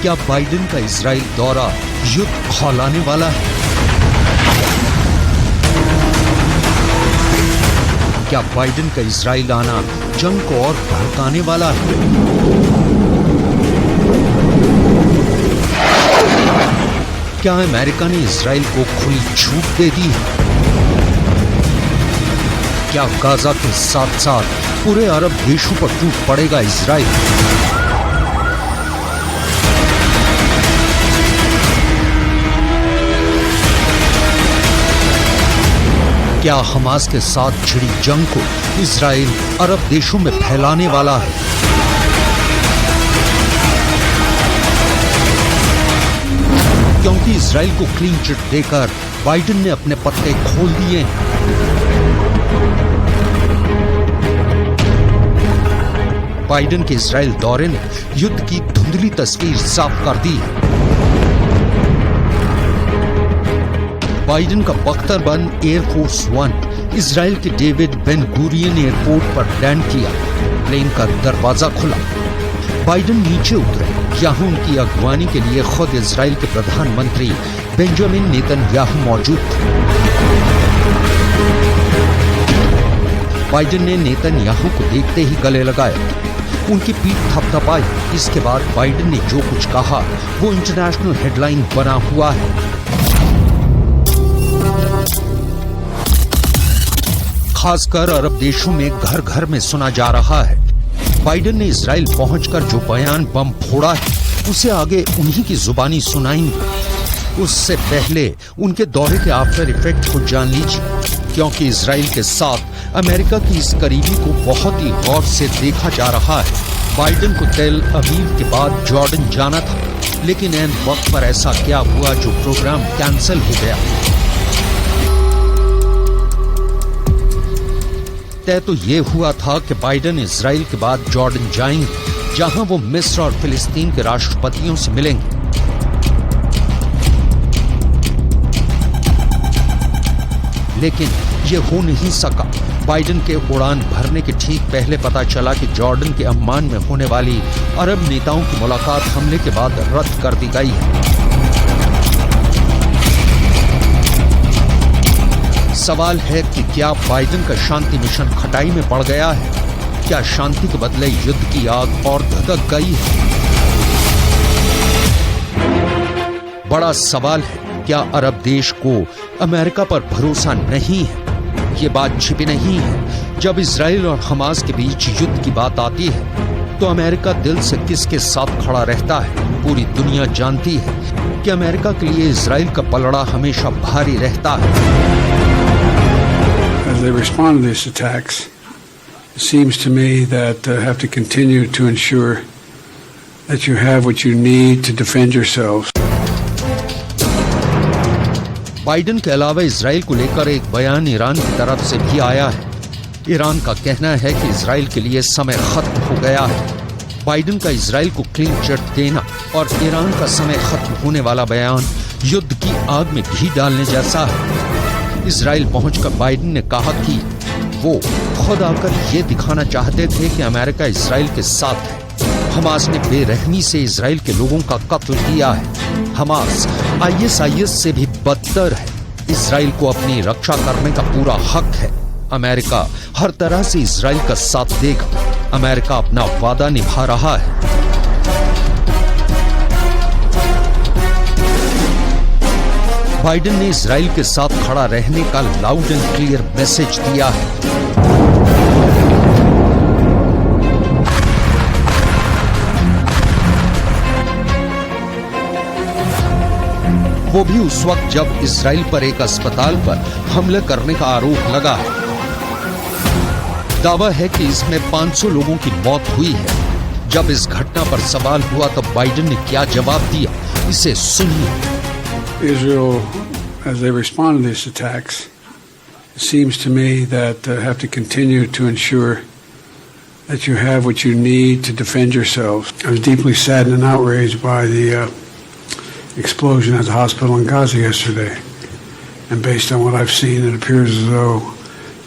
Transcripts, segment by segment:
क्या बाइडेन का इजराइल दौरा युद्ध खौलाने वाला है? क्या बाइडेन का इजराइल आना जंग को और भड़काने वाला है? क्या अमेरिका ने इजराइल को खुली छूट दे दी है? क्या गाजा के साथ साथ पूरे अरब देशों पर टूट पड़ेगा इजराइल? क्या हमास के साथ छिड़ी जंग को इजराइल अरब देशों में फैलाने वाला है? क्योंकि इजराइल को क्लीन चिट देकर बाइडेन ने अपने पत्ते खोल दिए हैं। बाइडेन के इजराइल दौरे ने युद्ध की धुंधली तस्वीर साफ कर दी है। बाइडेन का बख्तरबंद एयरफोर्स वन इजराइल के डेविड बेन गुरियन एयरपोर्ट पर लैंड किया। प्लेन का दरवाजा खुला, बाइडेन नीचे उतरे। यहाँ उनकी अगवानी के लिए खुद इजराइल के प्रधानमंत्री बेंजामिन नेतन्याहू मौजूद थे। बाइडेन ने नेतन्याहू को देखते ही गले लगाया, उनकी पीठ थपथपाई। इसके बाद बाइडेन ने जो कुछ कहा वो इंटरनेशनल हेडलाइन बना हुआ है। खासकर अरब देशों में घर घर में सुना जा रहा है। बाइडेन ने इजराइल पहुंचकर जो बयान बम फोड़ा है उसे आगे उन्हीं की जुबानी सुनाएंगे। उससे पहले उनके दौरे के आफ्टर इफेक्ट को जान लीजिए, क्योंकि इजराइल के साथ अमेरिका की इस करीबी को बहुत ही गौर से देखा जा रहा है। बाइडेन को तेल अवीव के बाद जॉर्डन जाना था, लेकिन ऐन वक्त पर ऐसा क्या हुआ जो प्रोग्राम कैंसिल हो गया? तय तो ये हुआ था कि बाइडेन इजराइल के बाद जॉर्डन जाएंगे, जहां वो मिस्र और फिलिस्तीन के राष्ट्रपतियों से मिलेंगे। लेकिन ये हो नहीं सका। बाइडेन के उड़ान भरने के ठीक पहले पता चला कि जॉर्डन के अम्मान में होने वाली अरब नेताओं की मुलाकात हमले के बाद रद्द कर दी गई है। सवाल है कि क्या बाइडेन का शांति मिशन खटाई में पड़ गया है? क्या शांति के बदले युद्ध की आग और धधक गई है? बड़ा सवाल है, क्या अरब देश को अमेरिका पर भरोसा नहीं है? ये बात छिपी नहीं है। जब इजराइल और हमास के बीच युद्ध की बात आती है तो अमेरिका दिल से किसके साथ खड़ा रहता है? पूरी दुनिया जानती है कि अमेरिका के लिए इजराइल का पलड़ा हमेशा भारी रहता है। As they respond to these attacks, it seems to me that they have to continue to ensure that you have what you need to defend yourselves. Biden के अलावा इजराइल को लेकर एक बयान ईरान की तरफ से भी आया है। ईरान का कहना है कि इजराइल के लिए समय खत्म हो गया है। बाइडेन का इजराइल को क्लीन चिट देना और ईरान का समय खत्म होने वाला बयान युद्ध की आग में घी डालने जैसा है। इजराइल पहुंचकर बाइडेन ने कहा कि वो खुद आकर ये दिखाना चाहते थे कि अमेरिका इजराइल के साथ है। हमास ने बेरहमी से इजराइल के लोगों का कत्ल किया है। हमास ISIS से भी बदतर है। इजराइल को अपनी रक्षा करने का पूरा हक है। अमेरिका हर तरह से इजराइल का साथ देगा। अमेरिका अपना वादा निभा रहा है। बाइडेन ने इजराइल के साथ खड़ा रहने का लाउड एंड क्लियर मैसेज दिया है। वो भी उस वक्त जब इजराइल पर एक अस्पताल पर हमले करने का आरोप लगा है। दावा है कि इसमें 500 लोगों की मौत हुई है। जब इस घटना पर सवाल हुआ तो बाइडेन ने क्या जवाब दिया, इसे सुनिए। Israel, as they respond to these attacks, it seems to me that they have to continue to ensure that you have what you need to defend yourselves. I was deeply saddened and outraged by the explosion at the hospital in Gaza yesterday. And based on what I've seen, it appears as though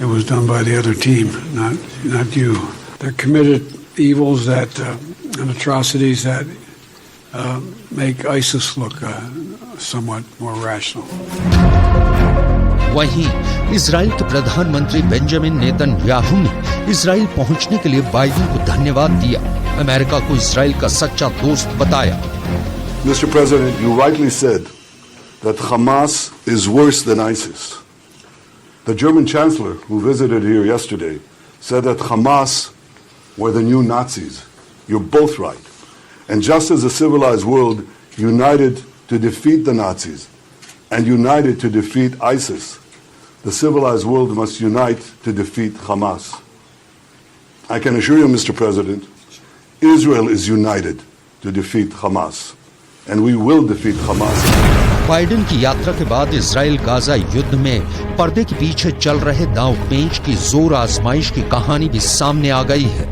it was done by the other team, not you. They're committed evils and atrocities that make ISIS look somewhat more rational. वहीं Israel के प्रधानमंत्री Benjamin Netanyahu ने Israel पहुंचने के लिए Biden को धन्यवाद दिया, अमेरिका को इजराइल का सच्चा दोस्त बताया। Mr. President, you rightly said that Hamas is worse than ISIS. The German Chancellor, who visited here yesterday, said that Hamas were the new Nazis. You're both right. And just as the civilized world united to defeat the Nazis and united to defeat ISIS, the civilized world must unite to defeat Hamas. I can assure you, Mr. President, Israel is united to defeat Hamas, and we will defeat Hamas. Biden की यात्रा के बाद Israel Gaza युद्ध में पर्दे के पीछे चल रहे दांव पेंच की जोर आजमाइश की कहानी भी सामने आ गई है।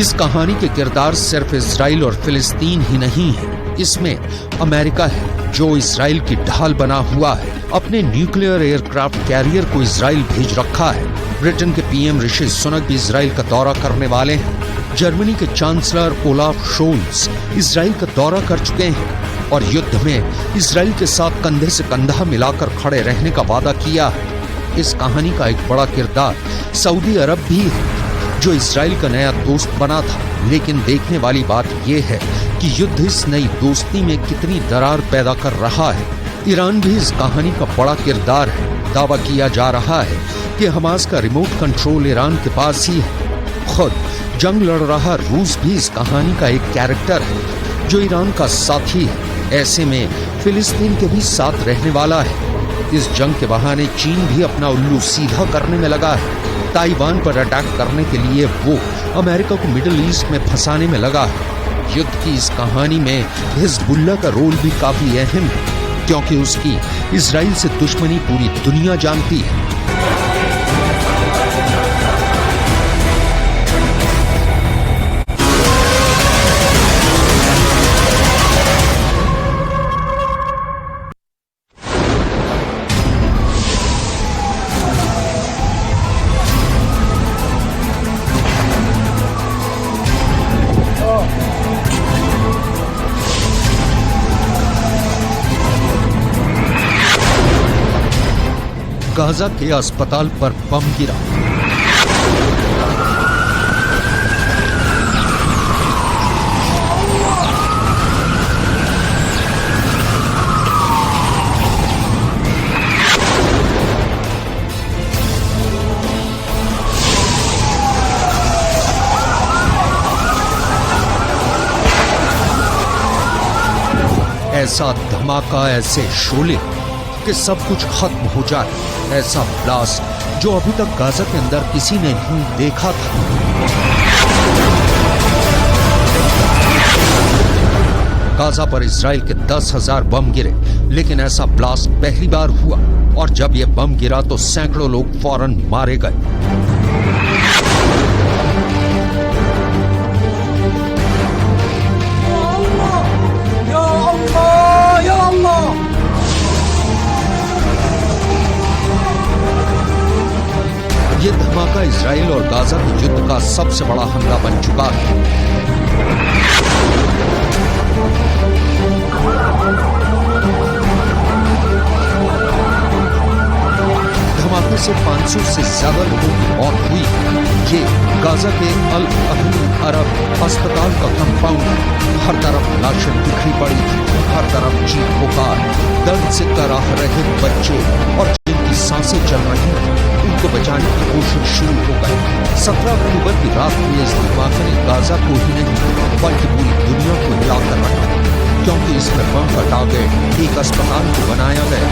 इस कहानी के किरदार सिर्फ इजराइल और फिलिस्तीन ही नहीं है, इसमें अमेरिका है जो इजराइल की ढाल बना हुआ है। अपने न्यूक्लियर एयरक्राफ्ट कैरियर को इजराइल भेज रखा है। ब्रिटेन के पीएम ऋषि सुनक भी इजराइल का दौरा करने वाले हैं। जर्मनी के चांसलर ओलाफ शोल्स इजराइल का दौरा कर चुके हैं और युद्ध में इजराइल के साथ कंधे से कंधा मिलाकर खड़े रहने का वादा किया है। इस कहानी का एक बड़ा किरदार सऊदी अरब भी है जो इजराइल का नया दोस्त बना था। लेकिन देखने वाली बात यह है कि युद्ध इस नई दोस्ती में कितनी दरार पैदा कर रहा है। ईरान भी इस कहानी का बड़ा किरदार है। दावा किया जा रहा है कि हमास का रिमोट कंट्रोल ईरान के पास ही है। खुद जंग लड़ रहा रूस भी इस कहानी का एक कैरेक्टर है जो ईरान का साथी है। ऐसे में फिलिस्तीन के भी साथ रहने वाला है। इस जंग के बहाने चीन भी अपना उल्लू सीधा करने में लगा है। ताइवान पर अटैक करने के लिए वो अमेरिका को मिडिल ईस्ट में फंसाने में लगा है। युद्ध की इस कहानी में हिजबुल्लाह का रोल भी काफी अहम है क्योंकि उसकी इजराइल से दुश्मनी पूरी दुनिया जानती है। गाजा के अस्पताल पर बम गिरा। ऐसा धमाका, ऐसे शोले कि सब कुछ खत्म हो जाए। ऐसा ब्लास्ट जो अभी तक गाजा के अंदर किसी ने नहीं देखा था। गाजा पर इजराइल के 10,000 बम गिरे, लेकिन ऐसा ब्लास्ट पहली बार हुआ और जब यह बम गिरा तो सैकड़ों लोग फौरन मारे गए। ये धमाका इजराइल और गाजा के युद्ध का सबसे बड़ा हमला बन चुका है। धमाके से 500 से ज्यादा लोगों की मौत हुई। ये गाजा के अल अहली अरब अस्पताल का कंपाउंड, हर तरफ लाशें बिखरी पड़ी थी, हर तरफ चीख पुकार, दर्द से कराह रहे बच्चे और जिनकी सांसें चल रही थी उनको बचाने की कोशिश शुरू हो गई। 17 अक्टूबर की रात में इस धमाके ने गाजा को ही नहीं बल्कि पूरी दुनिया को हिलाकर रखा, क्योंकि इसमें बम का टारगेट एक अस्पताल को बनाया गया।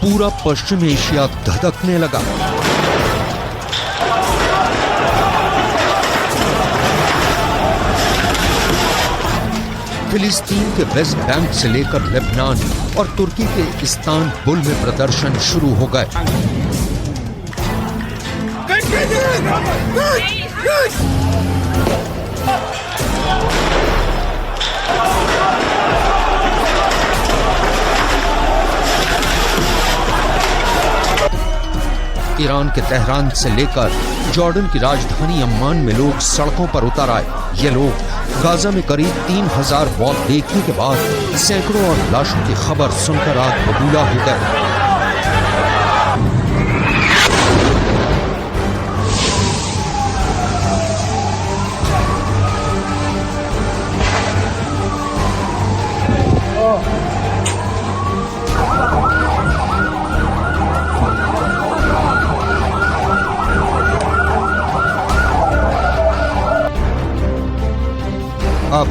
पूरा पश्चिम एशिया धधकने लगा। फिलिस्तीन के वेस्ट बैंक से लेकर लेबनान और तुर्की के इस्तांबुल में प्रदर्शन शुरू हो गए। ईरान के तेहरान से लेकर जॉर्डन की राजधानी अम्मान में लोग सड़कों पर उतर आए। ये लोग गाजा में करीब 3000 मौत देखने के बाद सैकड़ों और लाशों की खबर सुनकर आग बबूला हो गए। अब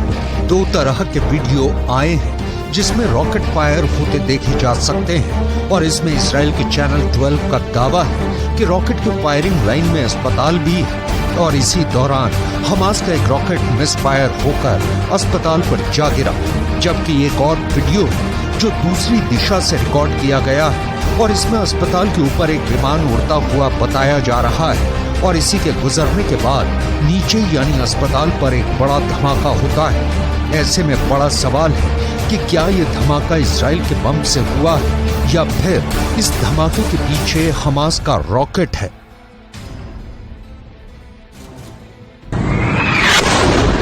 दो तरह के वीडियो आए हैं जिसमें रॉकेट फायर होते देखे जा सकते हैं और इसमें इजराइल के चैनल 12 का दावा है कि रॉकेट की फायरिंग लाइन में अस्पताल भी है और इसी दौरान हमास का एक रॉकेट मिसफायर होकर अस्पताल पर जा गिरा। जबकि एक और वीडियो है जो दूसरी दिशा से रिकॉर्ड किया गया है और इसमें अस्पताल के ऊपर एक विमान उड़ता हुआ बताया जा रहा है और इसी के गुजरने के बाद नीचे यानी अस्पताल पर एक बड़ा धमाका होता है। ऐसे में बड़ा सवाल है कि क्या ये धमाका इजराइल के बम से हुआ है या फिर इस धमाके के पीछे हमास का रॉकेट है।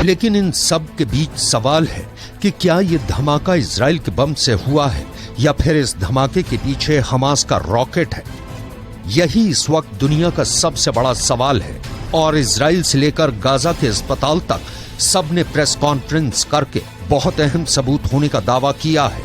लेकिन इन सब के बीच सवाल है कि क्या ये धमाका इजराइल के बम से हुआ है या फिर इस धमाके के पीछे हमास का रॉकेट है। यही इस वक्त दुनिया का सबसे बड़ा सवाल है और इजराइल से लेकर गाजा के अस्पताल तक सबने प्रेस कॉन्फ्रेंस करके बहुत अहम सबूत होने का दावा किया है।